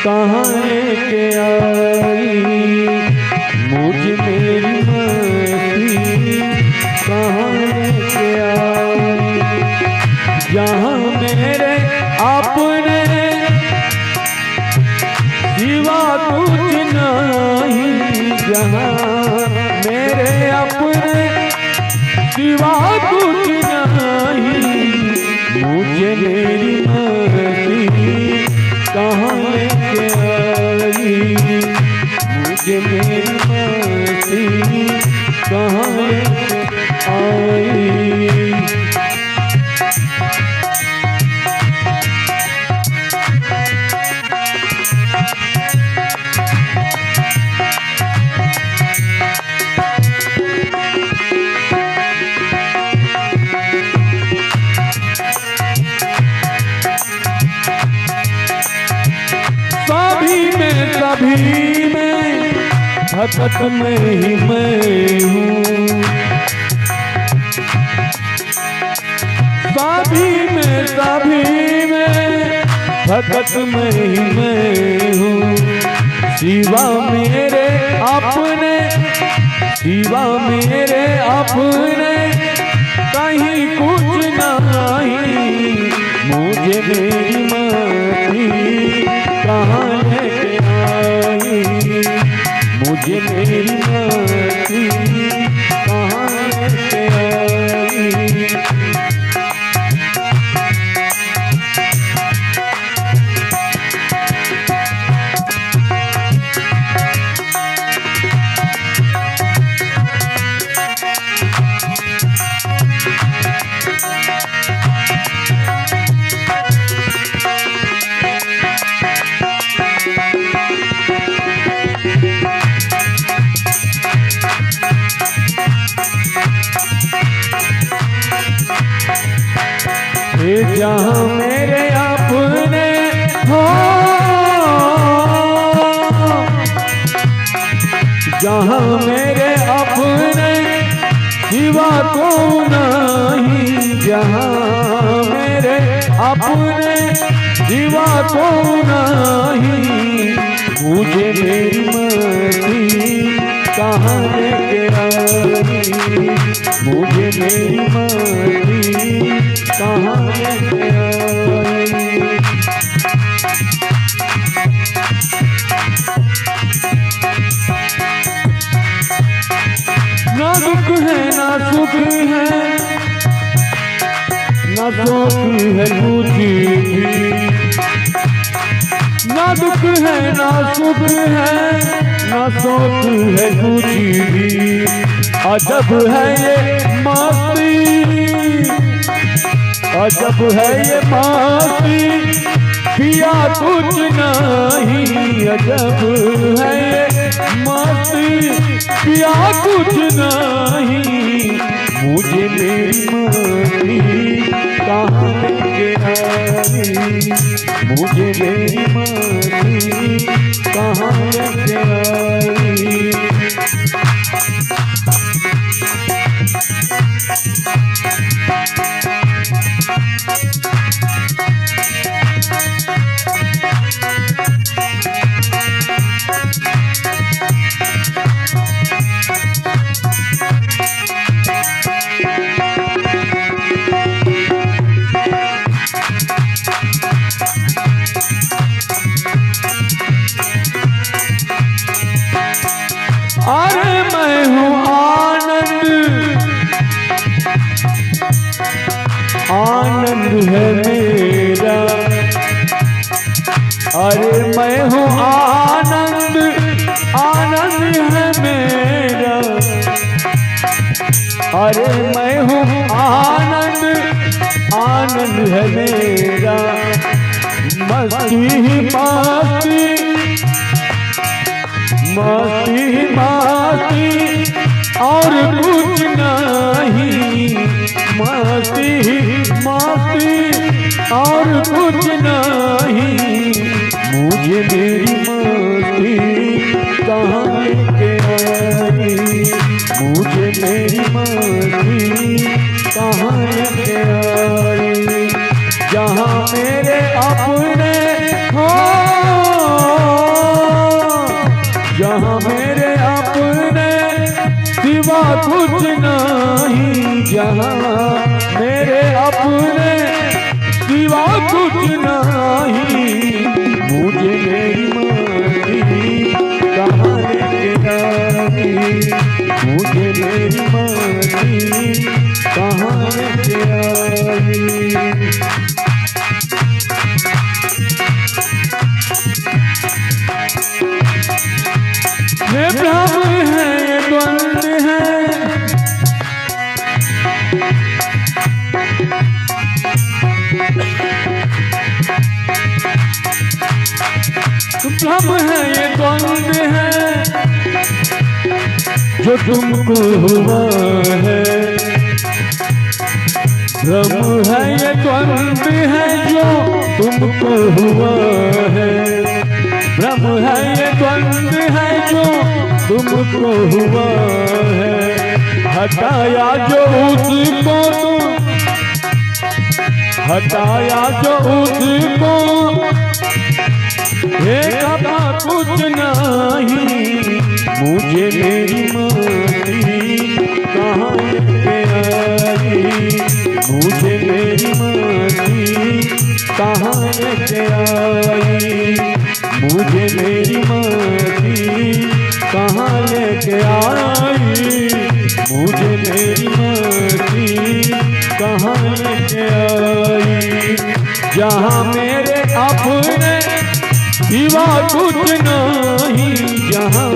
कहाँ लेके आई, मुझे मेरी मस्ती कहाँ लेके आई। जहाँ मेरे अपने सिवा कुछ नहीं, जहाँ मेरे अपने सिवा कुछ नहीं, मुझे मेरी मस्ती कहाँ लेके आई, मुझे मेरी मस्ती कहाँ लेके आई। सभी में भटक में ही मैं हूँ, सभी में भटक में ही मैं हूँ। सिवा मेरे अपने, सिवा मेरे अपने कहीं कुछ नहीं, मुझे मेरी मस्ती कहाँ लेके आई, मुझे मेरी मस्ती कहाँ लेके आई। जहाँ मेरे अपने हो, जहाँ मेरे अपने सिवा को नहीं, जहाँ मेरे अपने सिवा को नहीं, मुझे मेरी मस्ती कहाँ लेके आई, मुझे मेरी मस्ती कहाँ लेके आई। ना दुख है ना सुख है, ना शोक है कुछ भी, ना दुख है ना सुख है, ना शोक है कुछ भी। अजब है ये मस्ती, अजब है ये मस्ती, पिया कुछ नहीं। अजब है ये मस्ती, पिया कुछ नहीं, मुझे मेरी मस्ती कहाँ लेके आई, मुझे मेरी मस्ती कहाँ लेके आई। अरे मैं हूँ आनंद, आनंद है मेरा। अरे मैं हूँ आनंद, आनंद है मेरा। अरे मैं हूँ आनंद, आनंद है मेरा। मस्ती ही मस्ती, मस्ती ही मस्ती और कुछ नहीं। मस्ती ही मस्ती और कुछ नहीं। मुझे मेरी मस्ती कहाँ लेके आई, मुझे मेरी मस्ती कहाँ लेके आई। जहाँ मेरे अपने हो, जहाँ मेरे अपने सिवा कुछ नहीं। मुझे मेरी माटी कहाँ लेके आई, मुझे मेरी माटी कहाँ लेके आई। ये भ्रम है, ये द्वंद है, भ्रम है, ये द्वंद है जो तुमको हुआ है। भ्रम है, ये द्वंद है जो तुमको हुआ है। भ्रम है, ये द्वंद है जो तुमको हुआ है। हटाया जो उसको तुम, हटाया जो उसको, देखा कुछ नहीं। मुझे मेरी माटी कहाँ लेके आई, मुझे मेरी माटी कहाँ लेके आई। मुझे मेरी माटी कहाँ लेके आई, मुझे मेरी माटी कहाँ लेके आई। जहाँ मेरे अपने सिवा कुछ नहीं, जहाँ